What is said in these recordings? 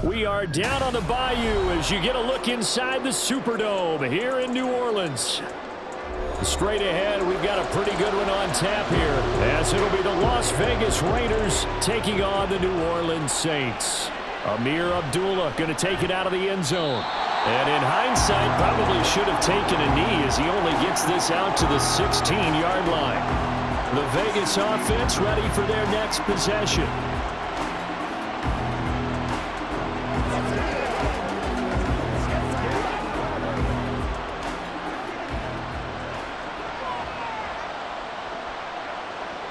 We are down on the bayou as you get a look inside the Superdome here in New Orleans. Straight ahead, we've got a pretty good one on tap here, as it'll be the Las Vegas Raiders taking on the New Orleans Saints. Amir Abdullah going to take it out of the end zone. And in hindsight, probably should have taken a knee as he only gets this out to the 16-yard line. The Vegas offense ready for their next possession.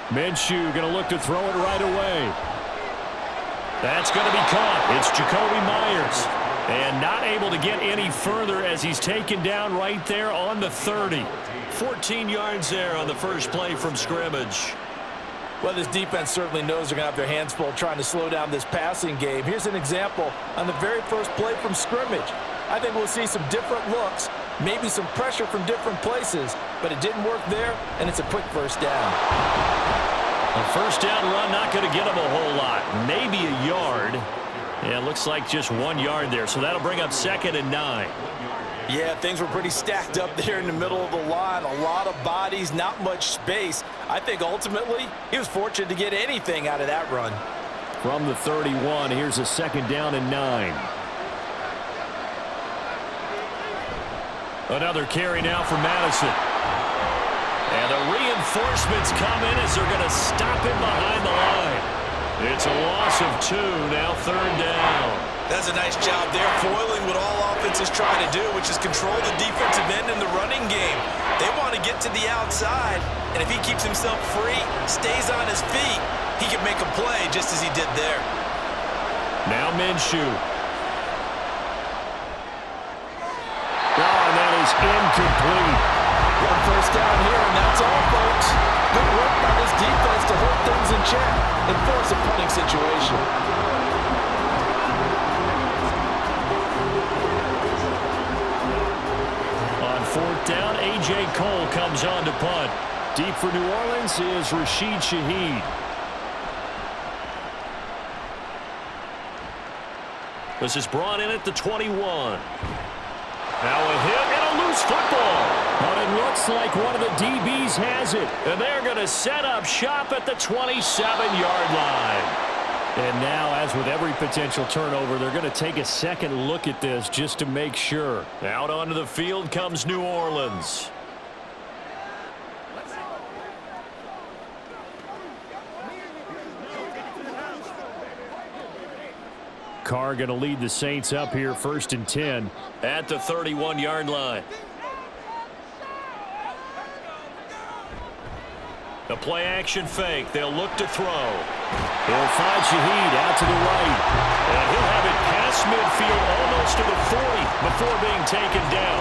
Minshew going to look to throw it right away. That's going to be caught. It's Jacoby Myers. And not able to get any further as he's taken down right there on the 30. 14 yards there on the first play from scrimmage. Well, this defense certainly knows they're going to have their hands full trying to slow down this passing game. Here's an example on the very first play from scrimmage. I think we'll see some different looks, maybe some pressure from different places, but it didn't work there, and it's a quick first down. A first down run not going to get him a whole lot, maybe a yard. Yeah, it looks like just 1 yard there, so that'll bring up 2nd and 9. Yeah, things were pretty stacked up there in the middle of the line. A lot of bodies, not much space. I think ultimately he was fortunate to get anything out of that run. From the 31, here's a 2nd down and 9. Another carry now for Madison. And the reinforcements come in as they're going to stop him behind the line. It's a loss of 2, now 3rd down. That's a nice job there, foiling what all offenses try to do, which is control the defensive end in the running game. They want to get to the outside, and if he keeps himself free, stays on his feet, he can make a play just as he did there. Now Minshew. And that is incomplete. One first down here, and that's all, folks. Good work by this defense to hold things in check and force a punting situation. On 4th down, A.J. Cole comes on to punt. Deep for New Orleans is Rashid Shaheed. This is brought in at the 21. Now a hit and a loose football. But it looks like one of the DBs has it. And they're going to set up shop at the 27-yard line. And now, as with every potential turnover, they're going to take a second look at this just to make sure. Out onto the field comes New Orleans. Carr going to lead the Saints up here 1st and 10 at the 31-yard line. The play-action fake. They'll look to throw. He'll find Shaheed out to the right. And he'll have it past midfield almost to the 40 before being taken down.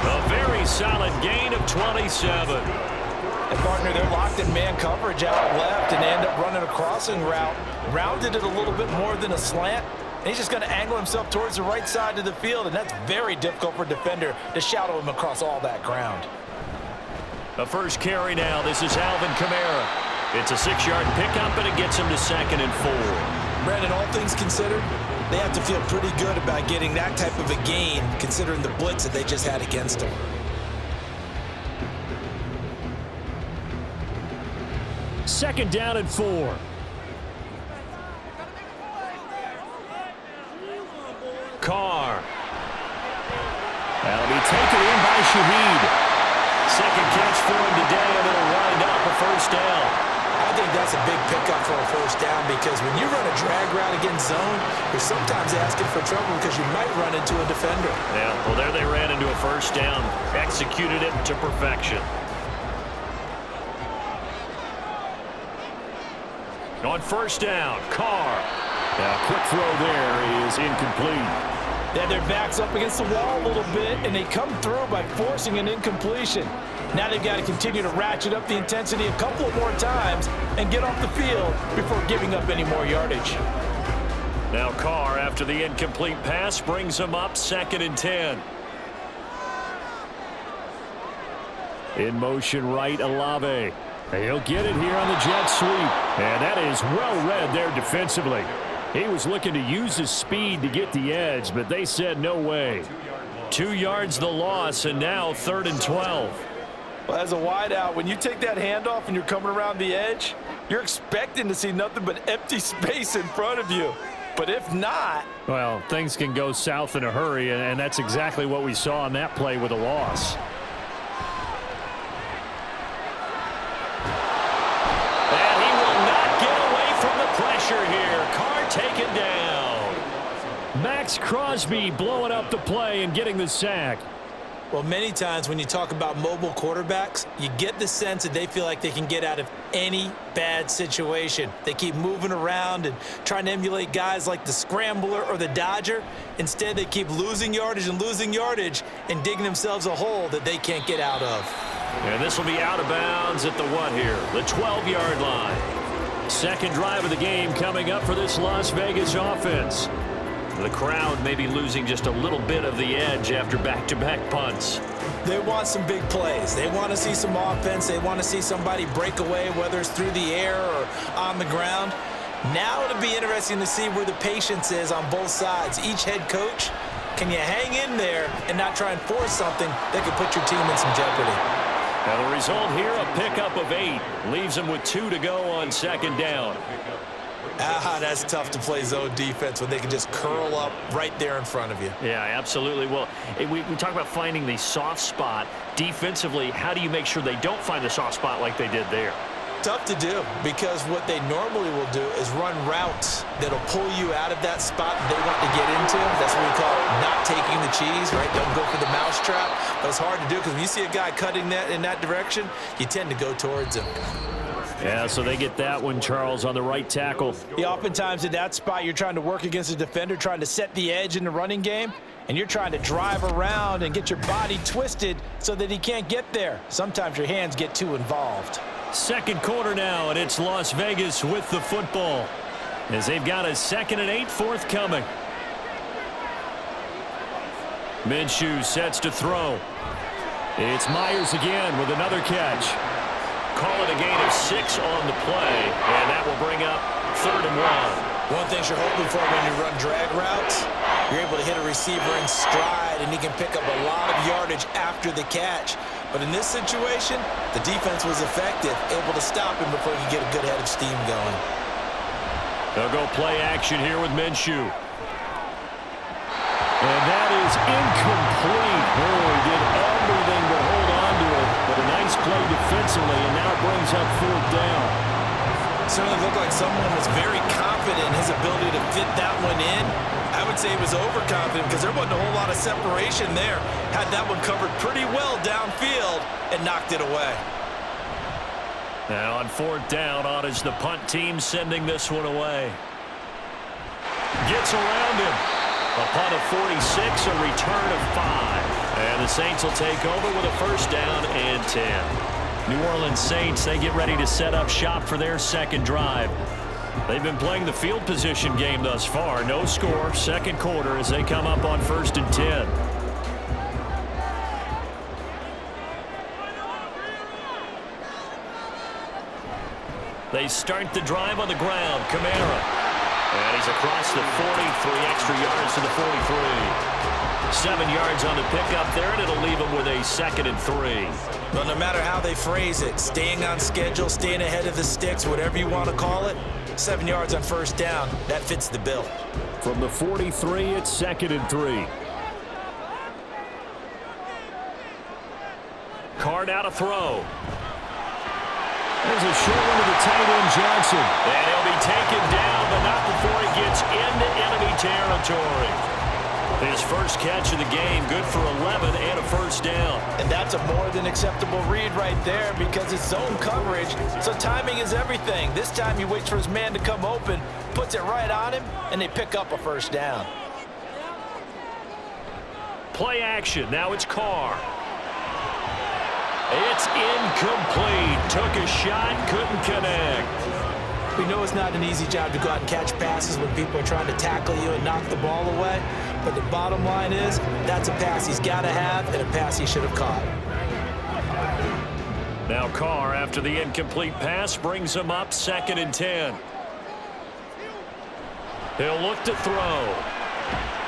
A very solid gain of 27. And partner, they're locked in man coverage out left, and they end up running a crossing route. Rounded it a little bit more than a slant. And he's just going to angle himself towards the right side of the field, and that's very difficult for a defender to shadow him across all that ground. The first carry now. This is Alvin Kamara. It's a 6-yard pickup, and it gets him to 2nd and 4. Brandon, all things considered, they have to feel pretty good about getting that type of a gain, considering the blitz that they just had against them. Second down and 4. Carr. That'll be taken in by Shaheed. Second catch for him today, and it'll wind up a first down. I think that's a big pickup for a first down, because when you run a drag route against zone, you're sometimes asking for trouble because you might run into a defender. Yeah, well, there they ran into a first down. Executed it to perfection. On first down, Carr. Now, quick throw there is incomplete. Yeah, their back's up against the wall a little bit, and they come through by forcing an incompletion. Now they've got to continue to ratchet up the intensity a couple of more times and get off the field before giving up any more yardage. Now Carr, after the incomplete pass, brings him up 2nd and 10. In motion right, Olave. He'll get it here on the jet sweep. And that is well read there defensively. He was looking to use his speed to get the edge, but they said no way. 2 yards the loss, and now 3rd and 12. Well, as a wideout, when you take that handoff and you're coming around the edge, you're expecting to see nothing but empty space in front of you. But if not... well, things can go south in a hurry, and that's exactly what we saw on that play with a loss. And he will not get away from the pressure here. Carr taken down. Max Crosby blowing up the play and getting the sack. Well, many times when you talk about mobile quarterbacks, you get the sense that they feel like they can get out of any bad situation. They keep moving around and trying to emulate guys like the Scrambler or the Dodger. Instead, they keep losing yardage and digging themselves a hole that they can't get out of. And this will be out of bounds at the what here? The 12-yard line. Second drive of the game coming up for this Las Vegas offense. The crowd may be losing just a little bit of the edge after back-to-back punts. They want some big plays. They want to see some offense. They want to see somebody break away, whether it's through the air or on the ground. Now it'll be interesting to see where the patience is on both sides. Each head coach, can you hang in there and not try and force something that could put your team in some jeopardy? Now the result here, a pickup of 8. Leaves them with 2 to go on 2nd down. That's tough to play zone defense when they can just curl up right there in front of you. Yeah, absolutely. Well, we talk about finding the soft spot. Defensively, how do you make sure they don't find the soft spot like they did there? Tough to do, because what they normally will do is run routes that'll pull you out of that spot they want to get into. That's what we call not taking the cheese, right? Don't go for the mousetrap. But it's hard to do because when you see a guy cutting that in that direction, you tend to go towards him. Yeah, so they get that one, Charles, on the right tackle. Yeah, oftentimes in that spot, you're trying to work against a defender, trying to set the edge in the running game, and you're trying to drive around and get your body twisted so that he can't get there. Sometimes your hands get too involved. Second quarter now, and it's Las Vegas with the football, as they've got a 2nd and 8 forthcoming. Minshew sets to throw. It's Myers again with another catch. Call it a gain of 6 on the play, and that will bring up 3rd and 1. One thing you're hoping for when you run drag routes, you're able to hit a receiver in stride, and he can pick up a lot of yardage after the catch. But in this situation, the defense was effective, able to stop him before he could get a good head of steam going. They'll go play action here with Minshew. And that is incomplete. Oh, he did everything but hold on to it. But a nice play defensively, and now brings up 4th down. Certainly looked like someone was very confident in his ability to fit that one in. I would say he was overconfident because there wasn't a whole lot of separation there. Had that one covered pretty well downfield and knocked it away. Now on 4th down, on is the punt team sending this one away. Gets around him. A punt of 46, a return of 5. And the Saints will take over with a 1st down and 10. New Orleans Saints, they get ready to set up shop for their 2nd drive. They've been playing the field position game thus far. No score, 2nd quarter as they come up on 1st and 10. They start the drive on the ground. Kamara. And he's across the 40, 3 extra yards to the 43. 7 yards on the pickup there, and it'll leave him with a 2nd and 3. Well, no matter how they phrase it, staying on schedule, staying ahead of the sticks, whatever you want to call it, 7 yards on 1st down, that fits the bill. From the 43, it's 2nd and 3. Card out a throw. There's a short one to the tight end, Johnson. And he'll be taken down, but not before he gets into enemy territory. His first catch of the game, good for 11 and a 1st down. And that's a more than acceptable read right there because it's zone coverage, so timing is everything. This time he waits for his man to come open, puts it right on him, and they pick up a 1st down. Play action. Now it's Carr. It's incomplete. Took a shot, couldn't connect. We know it's not an easy job to go out and catch passes when people are trying to tackle you and knock the ball away. But the bottom line is, that's a pass he's got to have and a pass he should have caught. Now Carr, after the incomplete pass, brings him up 2nd and 10. He'll look to throw.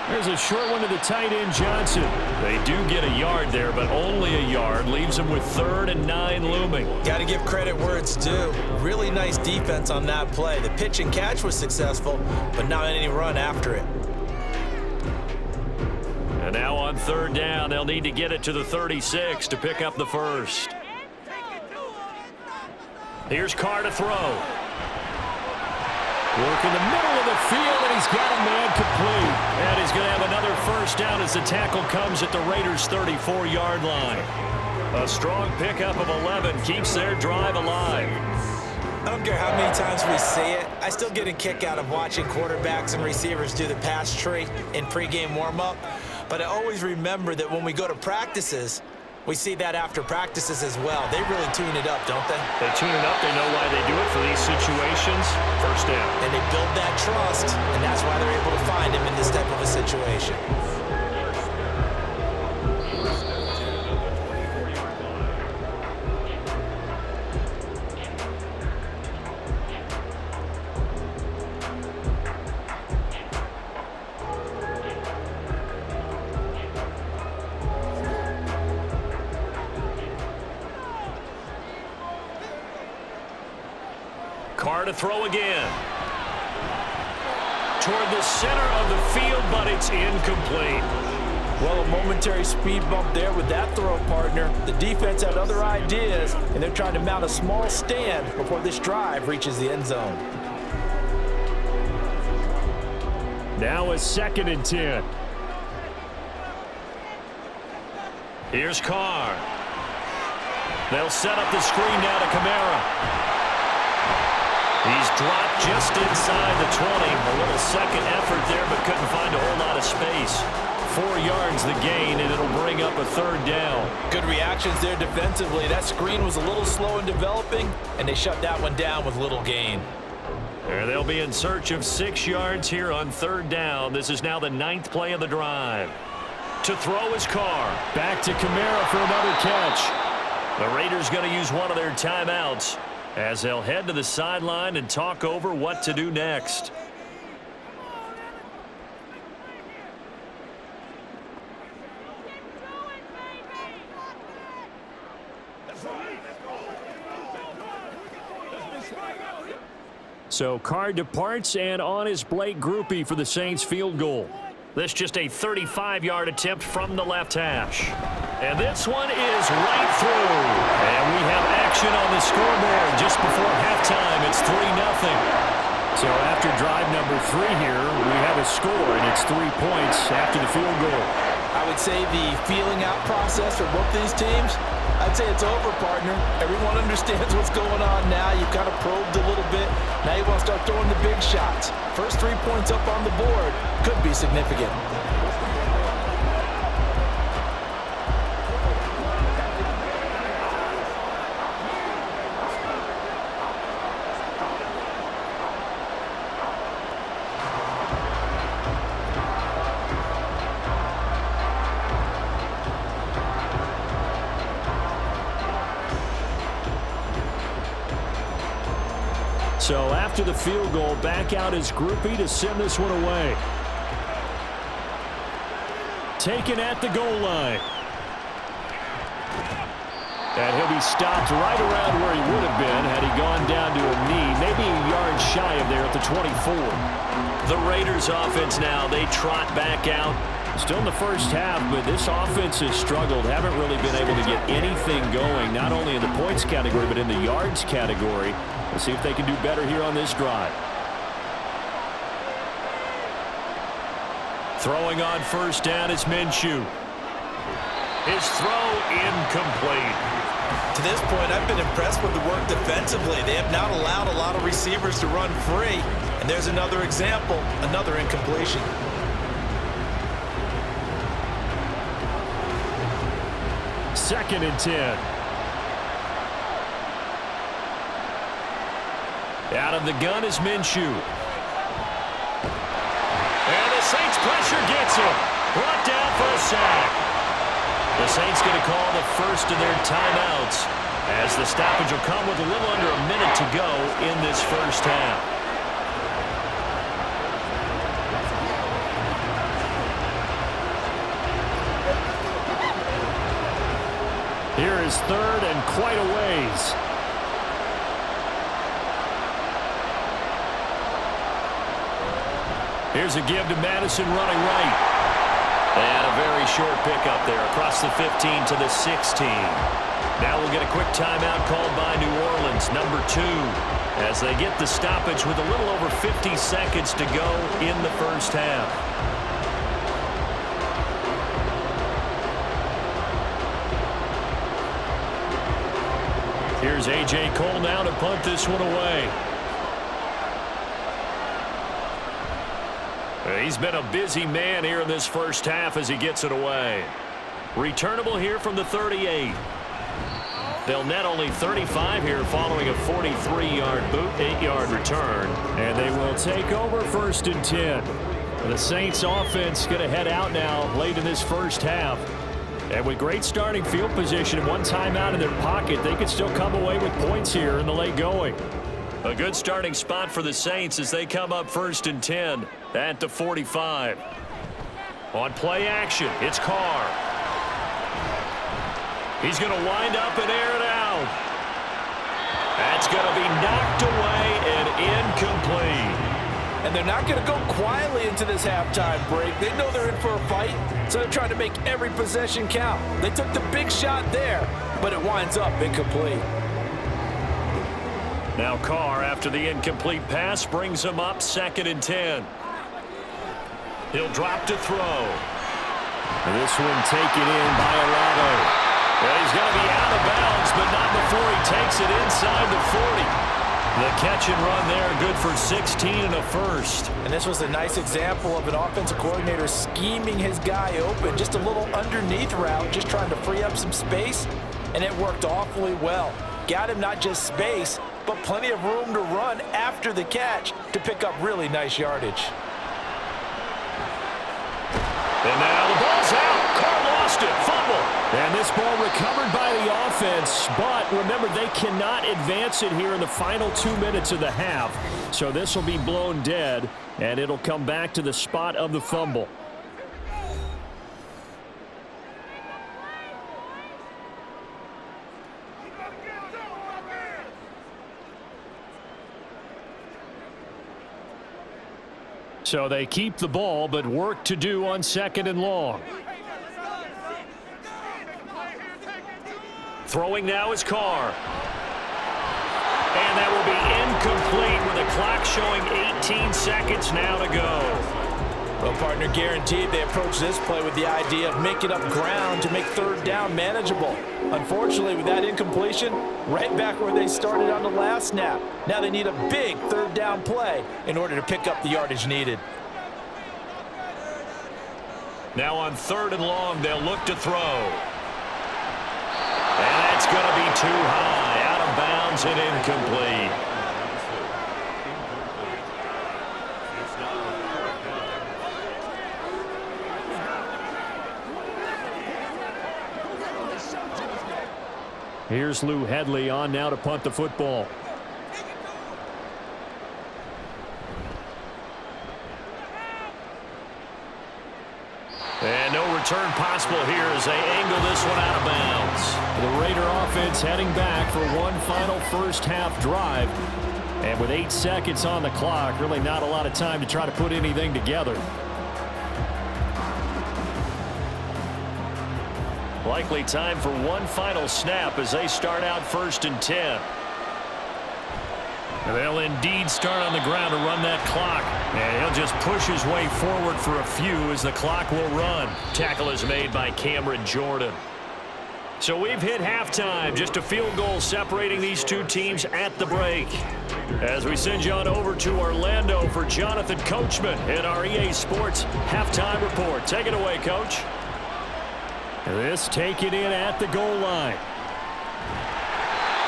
There's a short one to the tight end, Johnson. They do get a yard there, but only a yard. Leaves them with 3rd and 9 looming. Got to give credit where it's due. Really nice defense on that play. The pitch and catch was successful, but not any run after it. And now on 3rd down, they'll need to get it to the 36 to pick up the first. Here's Carr to throw. Work in the middle of the field, and he's got a man complete. And he's going to have another first down as the tackle comes at the Raiders' 34-yard line. A strong pickup of 11 keeps their drive alive. I don't care how many times we see it. I still get a kick out of watching quarterbacks and receivers do the pass tree in pregame warm-up. But I always remember that when we go to practices, we see that after practices as well. They really tune it up, don't they? They tune it up. They know why they do it for these situations. First down. And they build that trust, and that's why they're able to find him in this type of a situation. Carr to throw again. Toward the center of the field, but it's incomplete. Well, a momentary speed bump there with that throw, partner. The defense had other ideas, and they're trying to mount a small stand before this drive reaches the end zone. Now a 2nd and 10. Here's Carr. They'll set up the screen now to Kamara. He's dropped just inside the 20. A little second effort there, but couldn't find a whole lot of space. 4 yards the gain, and it'll bring up a 3rd down. Good reactions there defensively. That screen was a little slow in developing, and they shut that one down with little gain. There they'll be in search of 6 yards here on 3rd down. This is now the 9th play of the drive. To throw is Carr. Back to Kamara for another catch. The Raiders going to use one of their timeouts as they'll head to the sideline and talk over what to do next. So Carr departs, and on is Blake Grupe for the Saints field goal. This just a 35-yard attempt from the left hash. And this one is right through. And we have action on the scoreboard just before halftime. It's 3-0. So after drive number 3 here, we have a score, and it's 3 points after the field goal. I would say the feeling out process for both these teams, I'd say it's over, partner. Everyone understands what's going on now. You've kind of probed a little bit. Now you want to start throwing the big shots. First 3 points up on the board could be significant. So after the field goal, back out is Grupe to send this one away. Taken at the goal line. And he'll be stopped right around where he would have been had he gone down to a knee, maybe a yard shy of there at the 24. The Raiders offense now, they trot back out. Still in the first half, but this offense has struggled. Haven't really been able to get anything going, not only in the points category, but in the yards category. Let's see if they can do better here on this drive. Throwing on first down is Minshew. His throw incomplete. To this point, I've been impressed with the work defensively. They have not allowed a lot of receivers to run free. And there's another example, another incompletion. Second and 10. Out of the gun is Minshew. And the Saints pressure gets him. Brought down for a sack. The Saints going to call the first of their timeouts as the stoppage will come with a little under a minute to go in this first half. is third and quite a ways. Here's a give to Madison running right. And a very short pickup there across the 15 to the 16. Now we'll get a quick timeout called by New Orleans, number 2, as they get the stoppage with a little over 50 seconds to go in the first half. Here's A.J. Cole now to punt this one away. He's been a busy man here in this first half as he gets it away. Returnable here from the 38. They'll net only 35 here following a 43-yard boot, 8-yard return. And they will take over first and 10. The Saints offense going to head out now late in this first half. And with great starting field position and one timeout in their pocket, they could still come away with points here in the late going. A good starting spot for the Saints as they come up first and 10 at the 45. On play action, it's Carr. He's going to wind up and air it out. That's going to be knocked away and incomplete. And they're not going to go quietly into this halftime break. They know they're in for a fight, so they're trying to make every possession count. They took the big shot there, but it winds up incomplete. Now Carr, after the incomplete pass, brings him up second and 10. He'll drop to throw. And this one taken in by Arado. Well, he's going to be out of bounds, but not before he takes it inside the 40. The catch and run there, good for 16 and a first. And this was a nice example of an offensive coordinator scheming his guy open. Just a little underneath route, just trying to free up some space, and it worked awfully well. Got him not just space, but plenty of room to run after the catch to pick up really nice yardage. And now the ball's out. Carr lost it. Fumble. And this ball recovered by the offense, but remember, they cannot advance it here in the final 2 minutes of the half. So this will be blown dead, and it'll come back to the spot of the fumble. So they keep the ball, but work to do on second and long. Throwing now is Carr. And that will be incomplete with the clock showing 18 seconds now to go. Well, partner, guaranteed they approach this play with the idea of making up ground to make third down manageable. Unfortunately, with that incompletion, right back where they started on the last snap. Now they need a big third down play in order to pick up the yardage needed. Now on third and long, they'll look to throw. And that's going to be too high, out of bounds and incomplete. Here's Lou Hedley on now to punt the football. And no return possible here as they angle this one out of bounds. The Raider offense heading back for one final first half drive. And with 8 seconds on the clock, really not a lot of time to try to put anything together. Likely time for one final snap as they start out first and 10. They'll indeed start on the ground to run that clock. And he'll just push his way forward for a few as the clock will run. Tackle is made by Cameron Jordan. So we've hit halftime. Just a field goal separating these two teams at the break. As we send you on over to Orlando for Jonathan Coachman in our EA Sports Halftime Report. Take it away, Coach. This taken in at the goal line.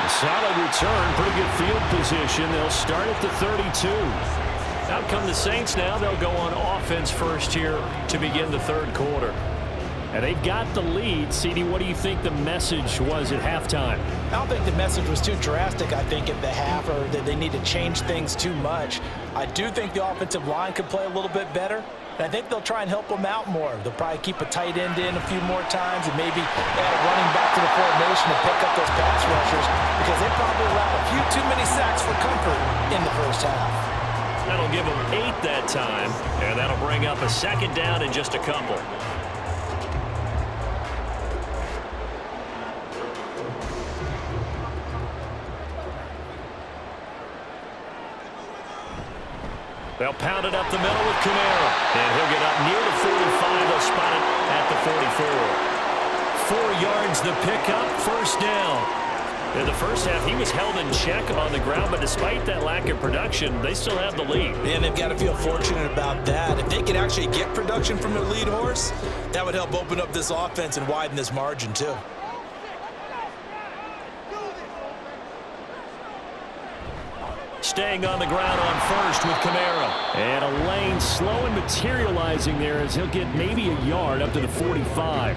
A solid return, pretty good field position. They'll start at the 32. Out come the Saints now. They'll go on offense first here to begin the third quarter. And they've got the lead. CD, what do you think the message was at halftime? I don't think the message was too drastic, I think, at the half, or that they need to change things too much. I do think the offensive line could play a little bit better. And I think they'll try and help him out more. They'll probably keep a tight end in a few more times and maybe add a running back to the formation to pick up those pass rushers because they probably allowed a few too many sacks for comfort in the first half. That'll give them 8 that time, and that'll bring up a second down in just a couple. They'll pound it up the middle with Kamara. And he'll get up near the 45. They'll spot it at the 44. 4 yards the pickup, first down. In the first half, he was held in check on the ground, but despite that lack of production, they still have the lead. And they've got to feel fortunate about that. If they could actually get production from their lead horse, that would help open up this offense and widen this margin too. Staying on the ground on first with Kamara. And a lane slow and materializing there as he'll get maybe a yard up to the 45.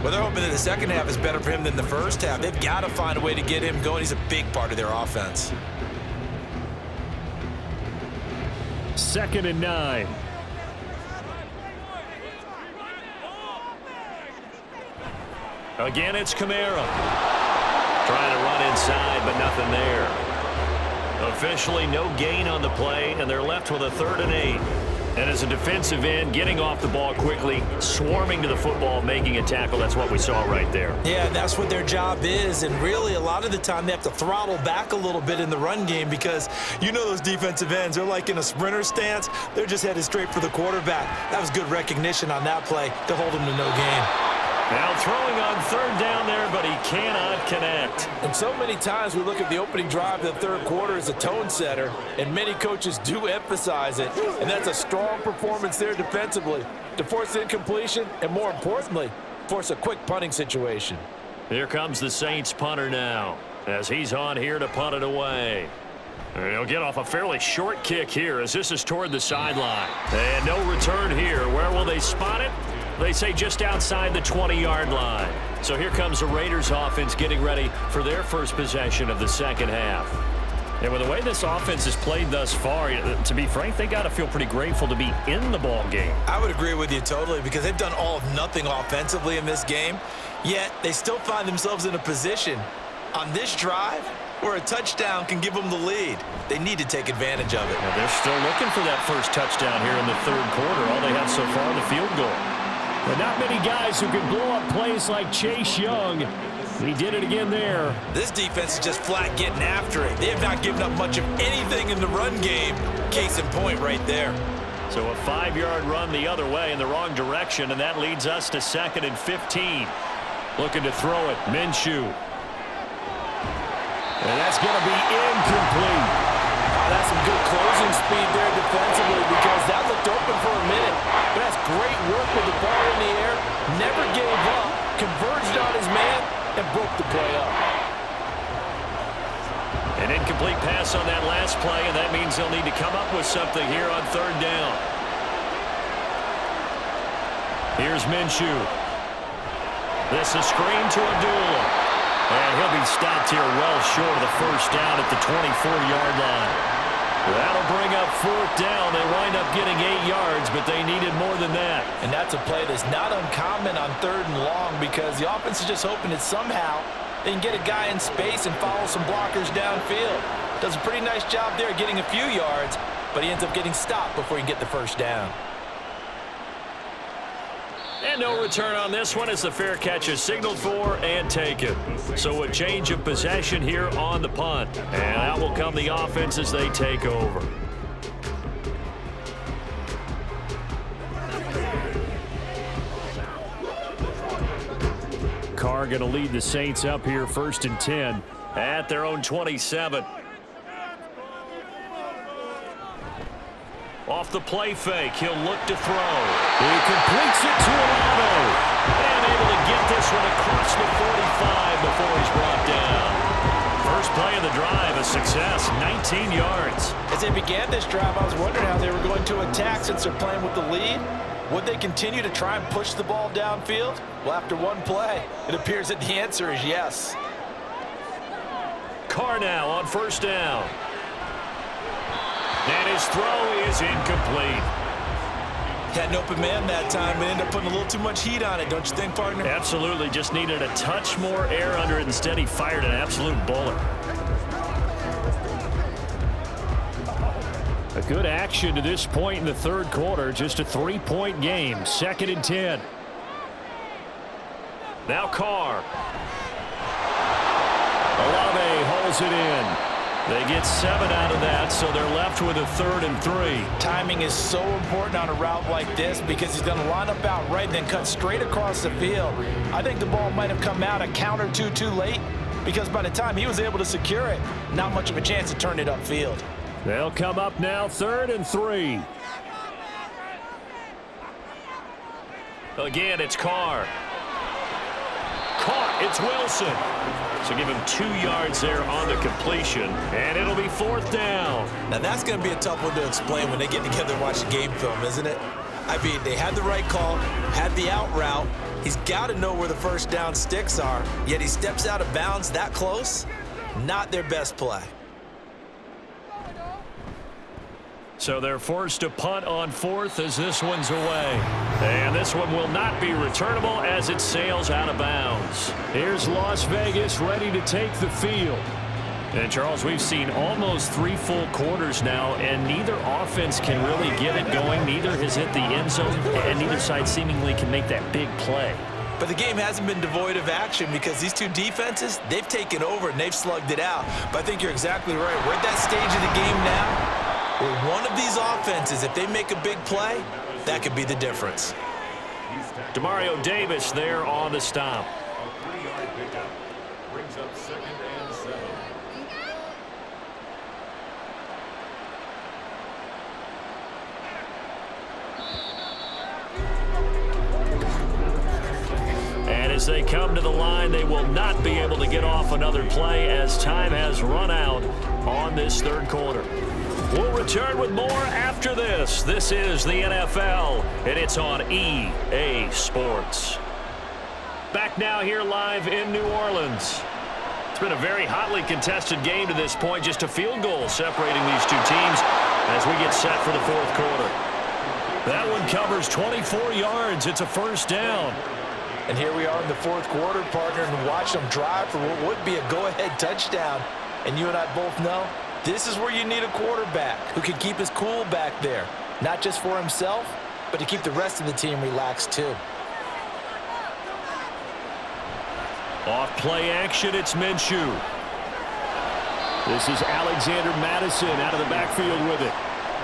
Well, they're hoping that the second half is better for him than the first half. They've got to find a way to get him going. He's a big part of their offense. 2nd and 9. Again, it's Kamara. Trying to run inside, but nothing there. Officially no gain on the play, and they're left with a 3rd and 8. And as a defensive end, getting off the ball quickly, swarming to the football, making a tackle, that's what we saw right there. Yeah, that's what their job is, and really a lot of the time they have to throttle back a little bit in the run game because you know those defensive ends, they're like in a sprinter stance. They're just headed straight for the quarterback. That was good recognition on that play to hold him to no gain. Now throwing on 3rd down there, but he cannot connect. And so many times we look at the opening drive of the third quarter as a tone setter, and many coaches do emphasize it. And that's a strong performance there defensively to force incompletion and, more importantly, force a quick punting situation. Here comes the Saints punter now as he's on here to punt it away. And he'll get off a fairly short kick here as this is toward the sideline. And no return here. Where will they spot it? They say just outside the 20-yard line. So here comes the Raiders offense getting ready for their first possession of the second half. And with the way this offense has played thus far, to be frank, they got to feel pretty grateful to be in the ball game. I would agree with you totally because they've done all of nothing offensively in this game, yet they still find themselves in a position on this drive where a touchdown can give them the lead. They need to take advantage of it. Well, they're still looking for that first touchdown here in the third quarter. All they have so far, the field goal. But not many guys who can blow up plays like Chase Young. He did it again there. This defense is just flat getting after it. They have not given up much of anything in the run game. Case in point right there. So a 5-yard run the other way in the wrong direction, and that leads us to 2nd and 15. Looking to throw it, Minshew. And that's going to be incomplete. That's some good closing speed there defensively because that looked open for a minute. But that's great work with the ball in the air. Never gave up. Converged on his man and broke the play up. An incomplete pass on that last play, and that means they'll need to come up with something here on 3rd down. Here's Minshew. This is screen to Abdullah. And he'll be stopped here well short of the first down at the 24-yard line. That'll bring up 4th down. They wind up getting 8 yards, but they needed more than that. And that's a play that's not uncommon on 3rd and long because the offense is just hoping that somehow they can get a guy in space and follow some blockers downfield. Does a pretty nice job there getting a few yards, but he ends up getting stopped before he can get the first down. And no return on this one as the fair catch is signaled for and taken. So a change of possession here on the punt. And out will come the offense as they take over. Carr going to lead the Saints up here 1st and 10 at their own 27. Off the play fake, he'll look to throw. He completes it to Alano. And able to get this one across the 45 before he's brought down. First play of the drive, a success, 19 yards. As they began this drive, I was wondering how they were going to attack since they're playing with the lead. Would they continue to try and push the ball downfield? Well, after one play, it appears that the answer is yes. Carr now on 1st down. And his throw is incomplete. Had an open man that time, but ended up putting a little too much heat on it, don't you think, partner? Absolutely. Just needed a touch more air under it. Instead, he fired an absolute bullet. A good action to this point in the third quarter. Just a 3-point game. 2nd and 10. Now Carr. Olave holds it in. They get 7 out of that, so they're left with a 3rd and 3. Timing is so important on a route like this because he's going to line up out right and then cut straight across the field. I think the ball might have come out a count or two too late because by the time he was able to secure it, not much of a chance to turn it upfield. They'll come up now 3rd and 3. Again, it's Carr. Caught. It's Wilson. So give him 2 yards there on the completion, and it'll be 4th down. Now that's going to be a tough one to explain when they get together and watch the game film, isn't it? I mean, they had the right call, had the out route. He's got to know where the first down sticks are, yet he steps out of bounds that close. Not their best play. So they're forced to punt on 4th as this one's away. And this one will not be returnable as it sails out of bounds. Here's Las Vegas ready to take the field. And, Charles, we've seen almost 3 full quarters now, and neither offense can really get it going. Neither has hit the end zone, and neither side seemingly can make that big play. But the game hasn't been devoid of action because these two defenses, they've taken over and they've slugged it out. But I think you're exactly right. We're at that stage of the game now where one of these offenses, if they make a big play, that could be the difference. Demario Davis there on the stop. Brings up 2nd and 7. And as they come to the line, they will not be able to get off another play as time has run out on this third quarter. We'll return with more after this. This is the NFL, and it's on EA Sports. Back now here live in New Orleans. It's been a very hotly contested game to this point. Just a field goal separating these two teams as we get set for the fourth quarter. That one covers 24 yards. It's a 1st down. And here we are in the fourth quarter, partner, and watch them drive for what would be a go-ahead touchdown. And you and I both know this is where you need a quarterback who can keep his cool back there, not just for himself, but to keep the rest of the team relaxed too. Off play action, it's Minshew. This is Alexander Madison out of the backfield with it.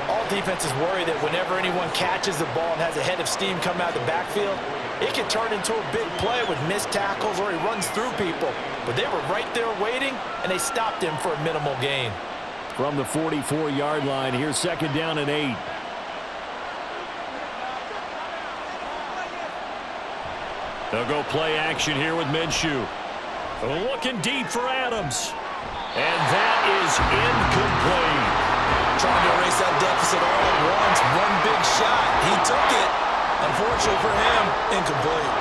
All defenses worry that whenever anyone catches the ball and has a head of steam come out of the backfield, it can turn into a big play with missed tackles or he runs through people. But they were right there waiting, and they stopped him for a minimal gain. From the 44-yard line, here's 2nd down and 8. They'll go play action here with Minshew. Looking deep for Adams. And that is incomplete. Trying to erase that deficit all at once. One big shot. He took it. Unfortunately for him, incomplete.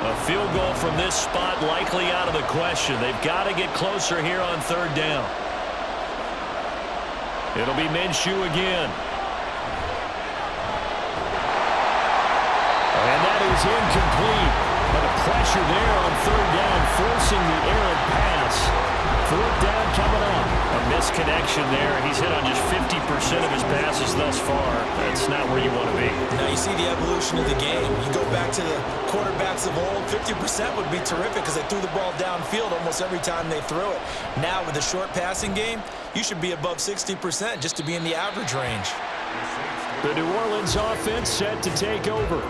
A field goal from this spot likely out of the question. They've got to get closer here on 3rd down. It'll be Minshew again. And that is incomplete. But a pressure there on 3rd down, forcing the errant pass. 4th down coming up. A misconnection there. He's hit on just 50% of his passes thus far. That's not where you want to be. Now you see the evolution of the game. You go back to the quarterbacks of old, 50% would be terrific because they threw the ball downfield almost every time they threw it. Now with the short passing game, you should be above 60% just to be in the average range. The New Orleans offense set to take over.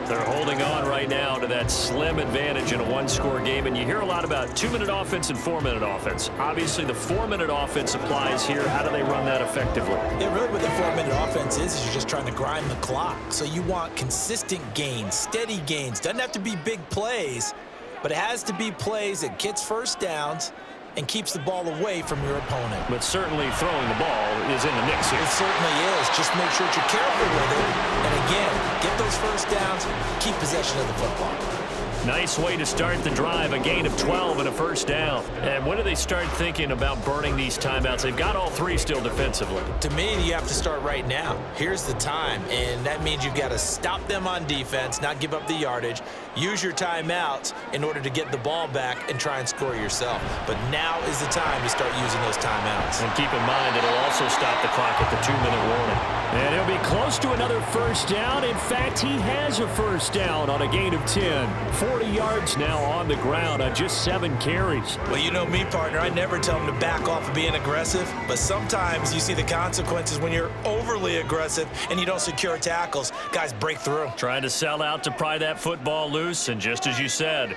They're holding on right now to that slim advantage in a 1-score game, and you hear a lot about 2-minute offense and 4-minute offense. Obviously, the 4-minute offense applies here. How do they run that effectively? Yeah, really what the 4-minute offense is you're just trying to grind the clock. So you want consistent gains, steady gains. Doesn't have to be big plays, but it has to be plays that gets first downs and keeps the ball away from your opponent. But certainly throwing the ball is in the mix here. It certainly is. Just make sure that you're careful with it. And again, get those first downs, keep possession of the football. Nice way to start the drive, a gain of 12 and a first down. And when do they start thinking about burning these timeouts? They've got all three still defensively. To me, you have to start right now. Here's the time, and that means you've got to stop them on defense, not give up the yardage, use your timeouts in order to get the ball back and try and score yourself. But now is the time to start using those timeouts. And keep in mind, it'll also stop the clock at the 2-minute warning. And he'll be close to another first down. In fact, he has a first down on a gain of 10. 40 yards now on the ground on just 7 carries. Well, you know me, partner. I never tell him to back off of being aggressive, but sometimes you see the consequences when you're overly aggressive and you don't secure tackles. Guys break through. Trying to sell out to pry that football loose, and just as you said,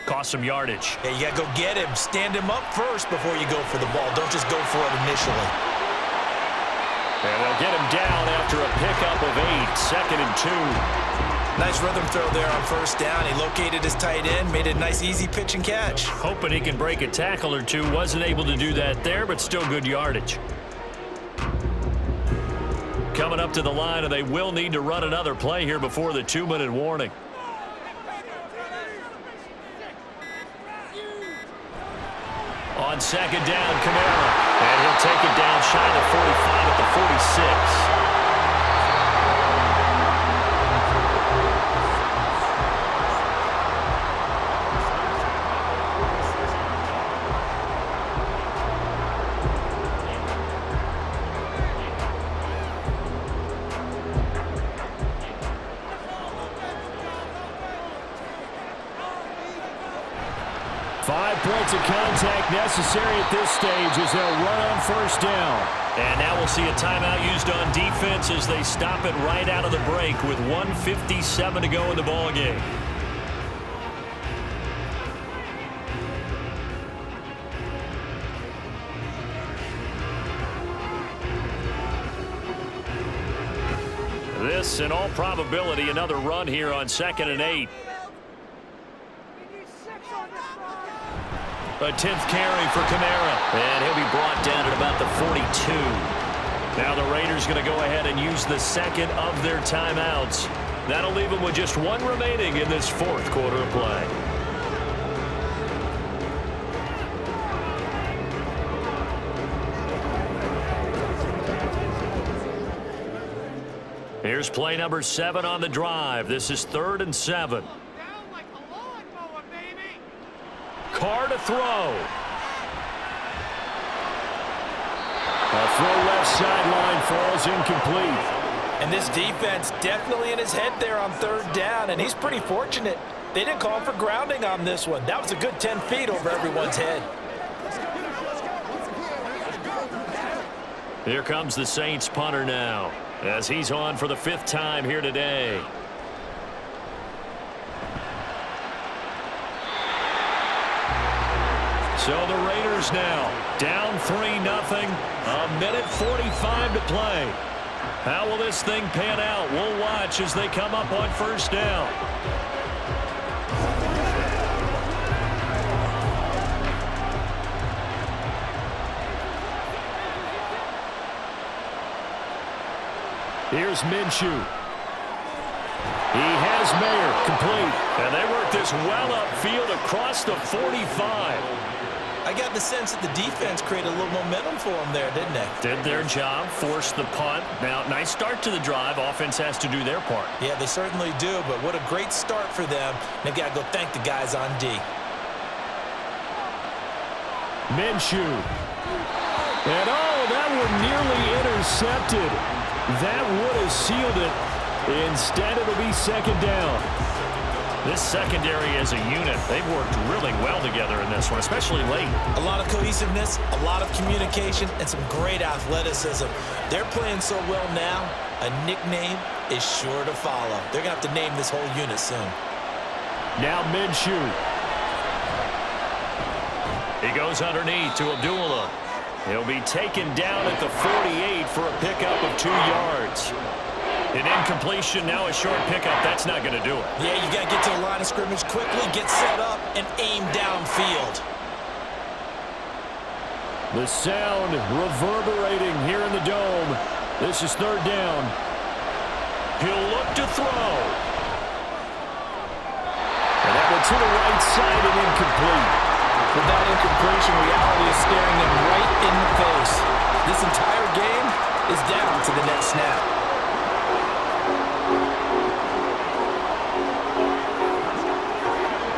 cost some yardage. Yeah, you got to go get him. Stand him up first before you go for the ball. Don't just go for it initially. And they'll get him down after a pickup of 8, 2nd and 2. Nice rhythm throw there on first down. He located his tight end, made a nice easy pitch and catch. Hoping he can break a tackle or two. Wasn't able to do that there, but still good yardage. Coming up to the line, and they will need to run another play here before the 2-minute warning. On second down, Kamara. And he'll take it down shy of the 45 at the 46. Five points of contact necessary at this stage as they'll run on first down. And now we'll see a timeout used on defense as they stop it right out of the break with 1:57 to go in the ballgame. This, in all probability, another run here on 2nd and 8. A 10th carry for Kamara. And he'll be brought down at about the 42. Now the Raiders going to go ahead and use the second of their timeouts. That'll leave them with just one remaining in this 4th quarter of play. Here's play number 7 on the drive. This is 3rd and 7. Carr to throw. A throw left sideline falls incomplete. And this defense definitely in his head there on 3rd down, and he's pretty fortunate. They didn't call for grounding on this one. That was a good 10 feet over everyone's head. Here comes the Saints punter now, as he's on for the 5th time here today. So the Raiders now down 3-0. A minute 45 to play. How will this thing pan out? We'll watch as they come up on first down. Here's Minshew. He has Mayer complete. And they work this well upfield across the 45. I got the sense that the defense created a little momentum for them there, didn't they? Did their job, forced the punt. Now, nice start to the drive. Offense has to do their part. Yeah, they certainly do, but what a great start for them. They've got to go thank the guys on D. Minshew. And, oh, that one nearly intercepted. That would have sealed it. Instead, it'll be 2nd down. This secondary as a unit, they've worked really well together in this one, especially late. A lot of cohesiveness, a lot of communication, and some great athleticism. They're playing so well now, a nickname is sure to follow. They're going to have to name this whole unit soon. Now Minshew. He goes underneath to Abdullah. He'll be taken down at the 48 for a pickup of 2 yards. An incompletion, now a short pickup. That's not going to do it. Yeah, you got to get to the line of scrimmage quickly, get set up, and aim downfield. The sound reverberating here in the dome. This is 3rd down. He'll look to throw. And that will to the right side and incomplete. With that incompletion, reality is staring them right in the face. This entire game is down to the next snap.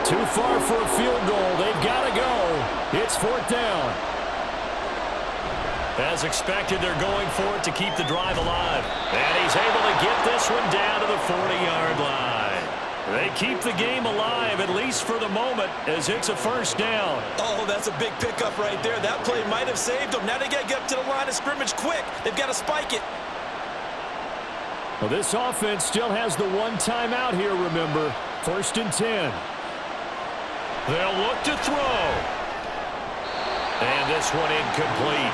Too far for a field goal. They've got to go. It's 4th down. As expected, they're going for it to keep the drive alive. And he's able to get this one down to the 40-yard line. They keep the game alive, at least for the moment, as it's a 1st down. Oh, that's a big pickup right there. That play might have saved them. Now they got to get up to the line of scrimmage quick. They've got to spike it. Well, this offense still has the one timeout here, remember. 1st and 10. They'll look to throw. And this one incomplete.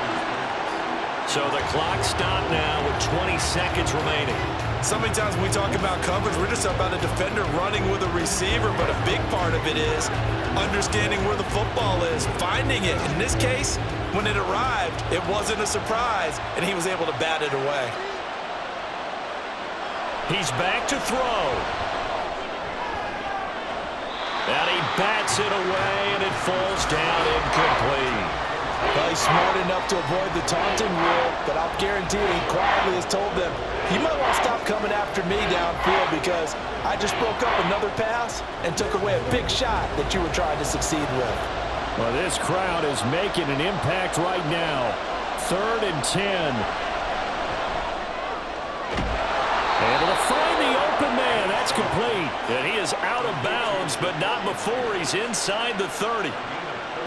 So the clock stopped now with 20 seconds remaining. So many times when we talk about coverage, we're just about a defender running with a receiver, but a big part of it is understanding where the football is, finding it. In this case, when it arrived, it wasn't a surprise, and he was able to bat it away. He's back to throw. And he bats it away, and it falls down incomplete. Well, he's smart enough to avoid the taunting rule, but I'll guarantee you he quietly has told them, you might want to stop coming after me downfield because I just broke up another pass and took away a big shot that you were trying to succeed with. Well, this crowd is making an impact right now. 3rd and 10. Able to find the open man. That's complete. And he is out of bounds, but not before he's inside the 30.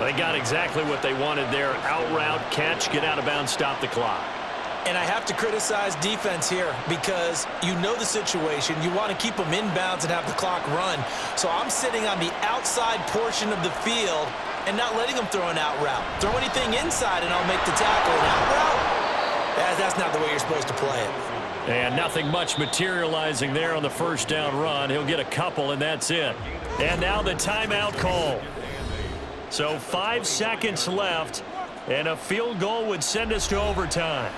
They got exactly what they wanted there. Out route, catch, get out of bounds, stop the clock. And I have to criticize defense here because you know the situation. You want to keep them inbounds and have the clock run. So I'm sitting on the outside portion of the field and not letting them throw an out route. Throw anything inside and I'll make the tackle. An out route? That's not the way you're supposed to play it. And nothing much materializing there on the 1st down run. He'll get a couple, and that's it. And now the timeout call. So 5 seconds left, and a field goal would send us to overtime.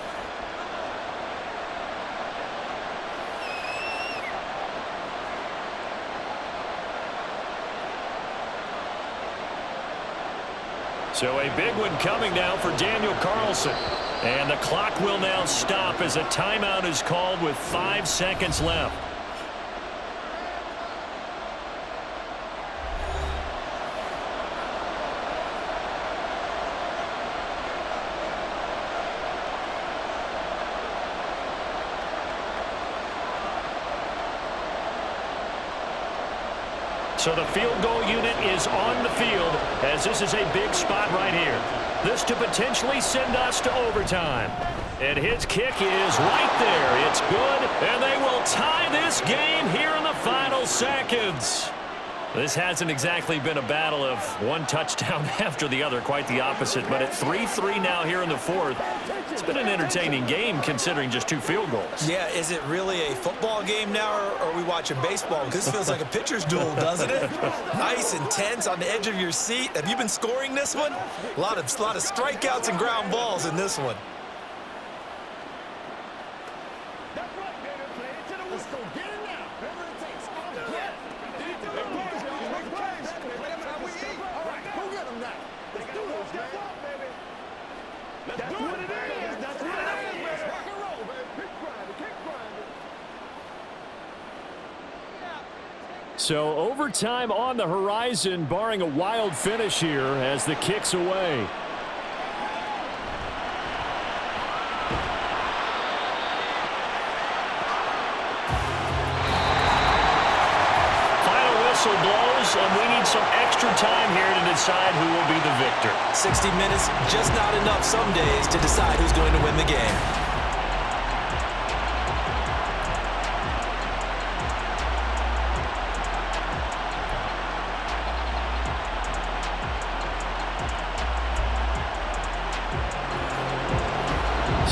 So a big one coming now for Daniel Carlson. And the clock will now stop as a timeout is called with 5 seconds left. So the field goal unit is on the field as this is a big spot right here. This to potentially send us to overtime. And his kick is right there. It's good, and they will tie this game here in the final seconds. This hasn't exactly been a battle of one touchdown after the other, quite the opposite. But at 3-3 now here in the 4th, it's been an entertaining game considering just 2 field goals. Yeah, is it really a football game now, or are we watching baseball? Because this feels like a pitcher's duel, doesn't it? Nice and tense on the edge of your seat. Have you been scoring this one? A lot of strikeouts and ground balls in this one. So overtime on the horizon, barring a wild finish here as the kick's away. Final whistle blows, and we need some extra time here to decide who will be the victor. 60 minutes, just not enough some days to decide who's going to win the game.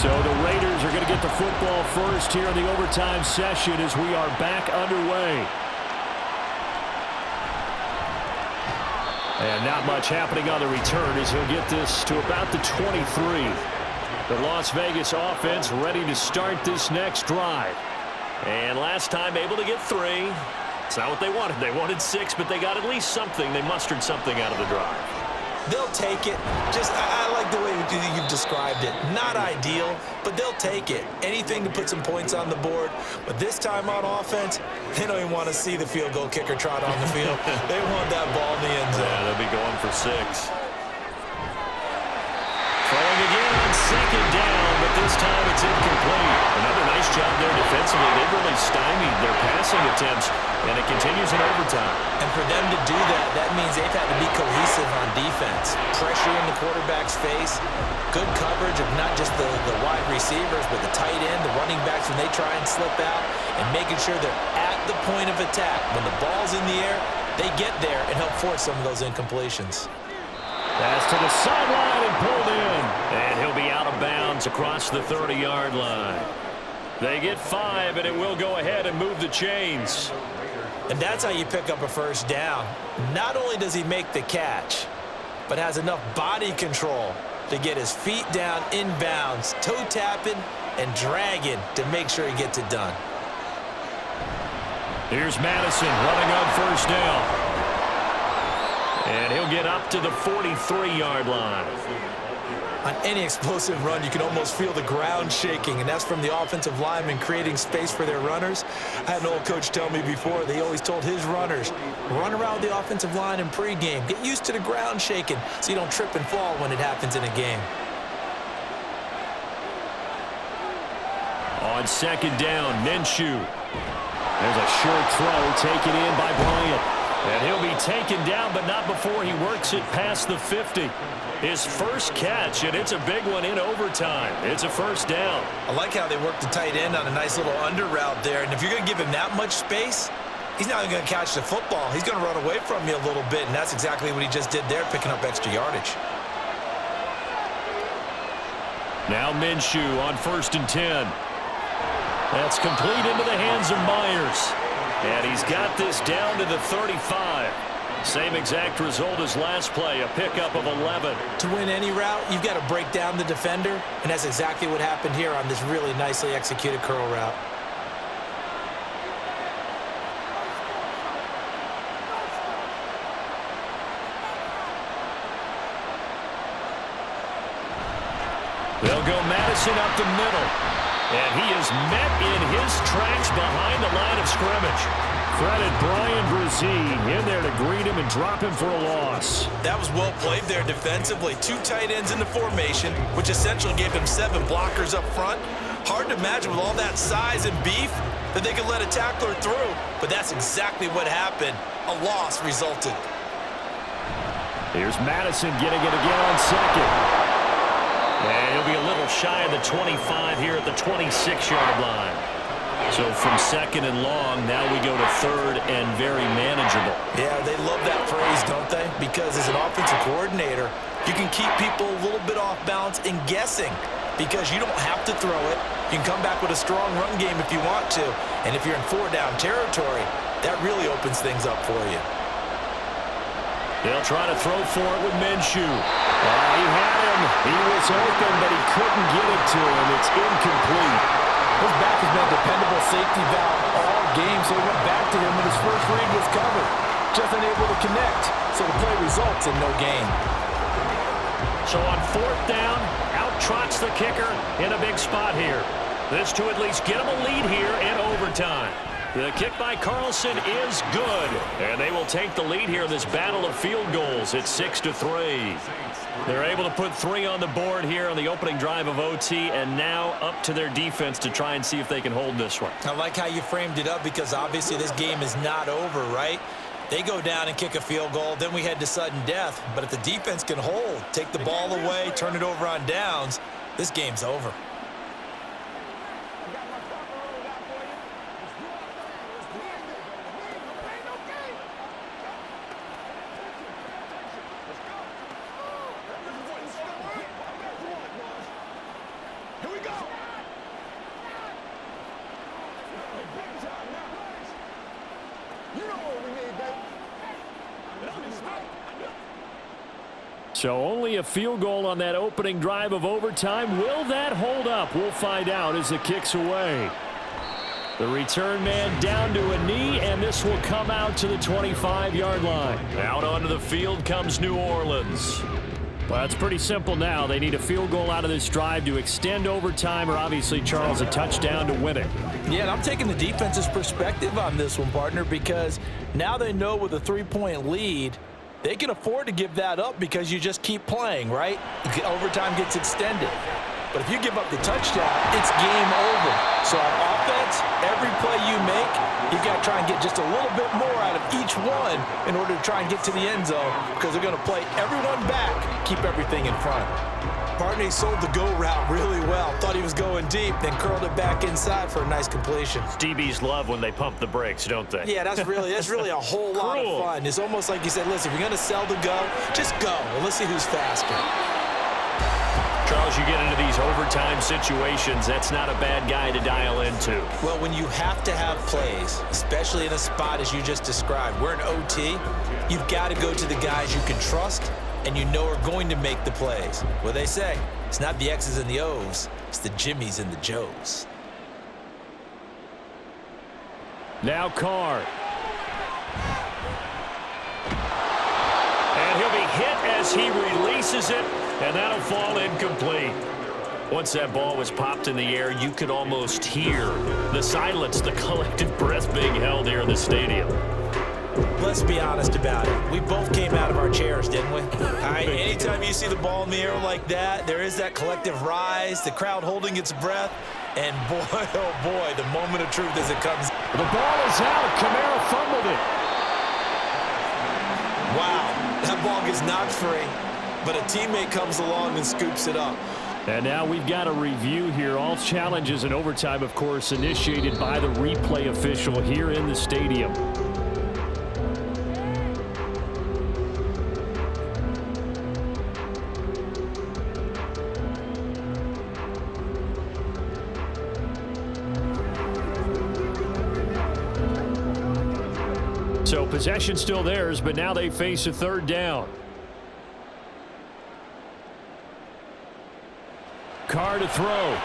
So the Raiders are going to get the football first here in the overtime session as we are back underway. And not much happening on the return as he'll get this to about the 23. The Las Vegas offense ready to start this next drive. And last time able to get 3. That's not what they wanted. They wanted 6, but they got at least something. They mustered something out of the drive. They'll take it. I like the way you've described it. Not ideal, but they'll take it. Anything to put some points on the board. But this time on offense, they don't even want to see the field goal kicker trot on the field. They want that ball in the end zone. Yeah, they'll be going for 6. Throwing again on second down, but this time it's incomplete. Another nice job there defensively. They've really stymied their passing attempts, and it continues in overtime. And for them to do that, that means they've had to be cohesive on defense. Pressure in the quarterback's face, good coverage of not just the wide receivers, but the tight end, the running backs when they try and slip out, and making sure they're at the point of attack. When the ball's in the air, they get there and help force some of those incompletions. Pass to the sideline and pulled in. And he'll be out of bounds across the 30-yard line. They get 5, and it will go ahead and move the chains. And that's how you pick up a first down. Not only does he make the catch, but has enough body control to get his feet down inbounds, toe tapping and dragging to make sure he gets it done. Here's Madison running on first down. And he'll get up to the 43-yard line. On any explosive run, you can almost feel the ground shaking, and that's from the offensive linemen creating space for their runners. I had an old coach tell me before, they always told his runners, run around the offensive line in pregame. Get used to the ground shaking so you don't trip and fall when it happens in a game. On second down, Minshew. There's a short throw taken in by Bryant. And he'll be taken down, but not before he works it past the 50. His first catch, and it's a big one in overtime. It's a first down. I like how they worked the tight end on a nice little under route there. And if you're going to give him that much space, he's not even going to catch the football. He's going to run away from you a little bit, and that's exactly what he just did there, picking up extra yardage. Now Minshew on 1st and 10. That's complete into the hands of Myers. And he's got this down to the 35. Same exact result as last play, a pickup of 11. To win any route, you've got to break down the defender, and that's exactly what happened here on this really nicely executed curl route. They'll go Madison up the middle. And he is met in his tracks behind the line of scrimmage. Fretted Brian Brzee in there to greet him and drop him for a loss. That was well played there defensively. 2 tight ends in the formation, which essentially gave him 7 blockers up front. Hard to imagine with all that size and beef that they could let a tackler through. But that's exactly what happened. A loss resulted. Here's Madison getting it again on second. And he'll be a little shy of the 25 here at the 26-yard line. So from second and long, now we go to third and very manageable. Yeah, they love that phrase, don't they? Because as an offensive coordinator, you can keep people a little bit off balance and guessing because you don't have to throw it. You can come back with a strong run game if you want to. And if you're in 4-down territory, that really opens things up for you. They'll try to throw for it with Minshew. He had him. He was open, but he couldn't get it to him. It's incomplete. His back has been a dependable safety valve all game, so he went back to him when his first read was covered. Just unable to connect, so the play results in no gain. So on 4th down, out trots the kicker in a big spot here. This to at least get him a lead here in overtime. The kick by Carlson is good, and they will take the lead here in this battle of field goals. It's 6-3. They're able to put 3 on the board here on the opening drive of OT, and now up to their defense to try and see if they can hold this one. I like how you framed it up because obviously this game is not over, right? They go down and kick a field goal, then we head to sudden death. But if the defense can hold, take the ball away, turn it over on downs, this game's over. So only a field goal on that opening drive of overtime. Will that hold up? We'll find out as the kick's away. The return man down to a knee, and this will come out to the 25-yard line. Out onto the field comes New Orleans. Well, it's pretty simple now. They need a field goal out of this drive to extend overtime, or obviously, Charles, a touchdown to win it. Yeah, and I'm taking the defense's perspective on this one, partner, because now they know with a 3-point lead, they can afford to give that up because you just keep playing, right? Overtime gets extended. But if you give up the touchdown, it's game over. So on offense, every play you make, you've got to try and get just a little bit more out of each one in order to try and get to the end zone because they're going to play everyone back, keep everything in front. Partner, he sold the go route really well. Thought he was going deep, then curled it back inside for a nice completion. DBs love when they pump the brakes, don't they? Yeah, that's really a whole lot of fun. It's almost like you said, listen, if you're going to sell the go, just go. And let's see who's faster. Charles, you get into these overtime situations, that's not a bad guy to dial into. Well, when you have to have plays, especially in a spot as you just described, we're in OT, you've got to go to the guys you can trust and you know are going to make the plays. What they say, it's not the X's and the O's, it's the Jimmies and the Joes. Now Carr. And he'll be hit as he releases it. And that'll fall incomplete. Once that ball was popped in the air, you could almost hear the silence, the collective breath being held here in the stadium. Let's be honest about it. We both came out of our chairs, didn't we? All right, anytime you see the ball in the air like that, there is that collective rise, the crowd holding its breath, and boy, oh boy, the moment of truth as it comes. The ball is out. Kamara fumbled it. Wow, that ball gets knocked free. But a teammate comes along and scoops it up. And now we've got a review here. All challenges in overtime, of course, initiated by the replay official here in the stadium. So possession still theirs, but now they face a third down. Carr to throw.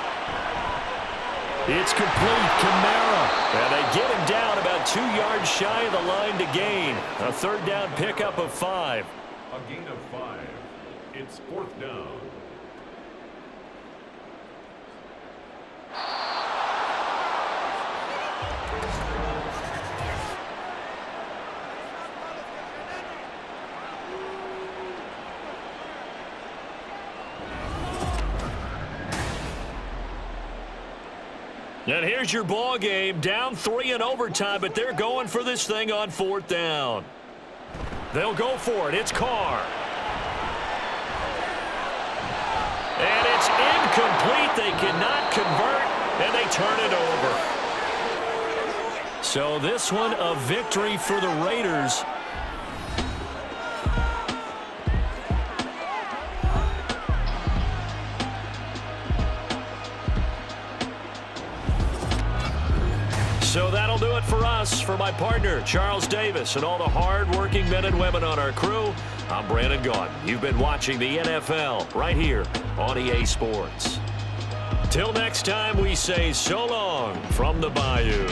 It's complete. Kamara. And they get him down about 2 yards shy of the line to gain. A third down pickup of 5. A gain of 5. It's 4th down. And here's your ball game. Down 3 in overtime, but they're going for this thing on 4th down. They'll go for it. It's Carr. And it's incomplete. They cannot convert, and they turn it over. So this one a victory for the Raiders. So that'll do it for us. For my partner, Charles Davis, and all the hard-working men and women on our crew, I'm Brandon Gaudin. You've been watching the NFL right here on EA Sports. Till next time, we say so long from the Bayou.